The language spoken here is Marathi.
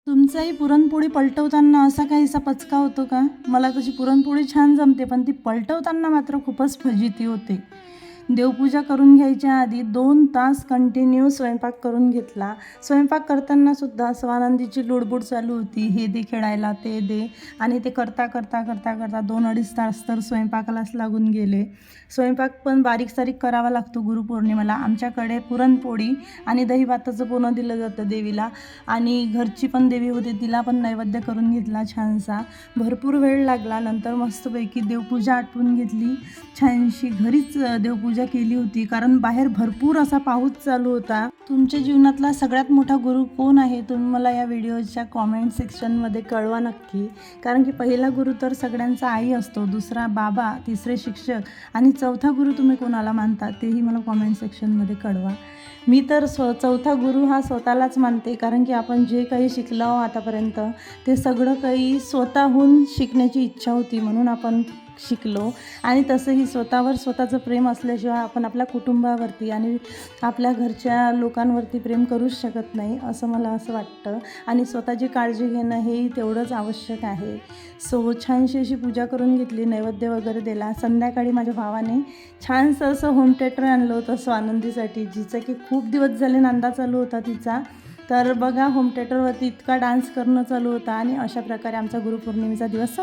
तुमचाही पुरणपोळी पलटवताना असा काहीसा पचका होतो का? मला तशी पुरणपोळी छान जमते, पण ती पलटवताना मात्र खूपच फजिती होते. देवपूजा करून घ्यायच्या आधी 2 तास कंटिन्यू स्वयंपाक करून घेतला. स्वयंपाक करतानासुद्धा स्वानंदीची लुडबुड चालू होती. हे दे खेळायला, ते दे आणि ते करता 2-2.5 तास तर स्वयंपाकालाच लागून गेले. स्वयंपाक पण बारीक-सारीक करावा लागतो गुरुपौर्णिमेला. आमच्याकडे पुरणपोळी आणि दहीभाताचं पुन्हा दिलं जातं देवीला आणि घरची पण देवी होती, तिला पण नैवेद्य करून घेतला छानसा. भरपूर वेळ लागला. नंतर मस्तपैकी देवपूजा आटवून घेतली. छानशी घरीच देवपूजा केली होती, कारण बाहेर भरपूर असा पाऊस चालू होता. तुमच्या जीवनातला सगळ्यात मोठा गुरु कोण आहे? तुम्ही मला या व्हिडिओच्या कॉमेंट सेक्शनमध्ये कळवा नक्की. कारण की पहिला गुरु तर सगळ्यांचा आई असतो, दुसरा बाबा, तिसरे शिक्षक आणि चौथा गुरु तुम्ही कोणाला मानता तेही मला कॉमेंट सेक्शनमध्ये कळवा. मी तर चौथा गुरु हा स्वतःलाच मानते, कारण की आपण जे काही शिकलो आतापर्यंत ते सगळं काही स्वतःहून शिकण्याची इच्छा होती, म्हणून आपण शिकलो. आणि तसंही स्वतःवर स्वतःचं प्रेम असल्याशिवाय आपण आपल्या कुटुंबावरती आणि आपल्या घरच्या लोकांवरती प्रेम करूच शकत नाही, असं मला असं वाटतं. आणि स्वतःची काळजी घेणं हेही तेवढंच आवश्यक आहे. छानशी अशी पूजा करून घेतली, नैवेद्य वगैरे दिला. संध्याकाळी माझ्या भावाने छानसं असं होम थिएटर आणलं होतं स्वानंदीसाठी, जिचं की खूप दिवस झाले नांदा चालू होता तिचा. तर बघा, होम थिएटरवरती इतका डान्स करणं चालू होता आणि अशा प्रकारे आमचा गुरुपौर्णिमेचा दिवस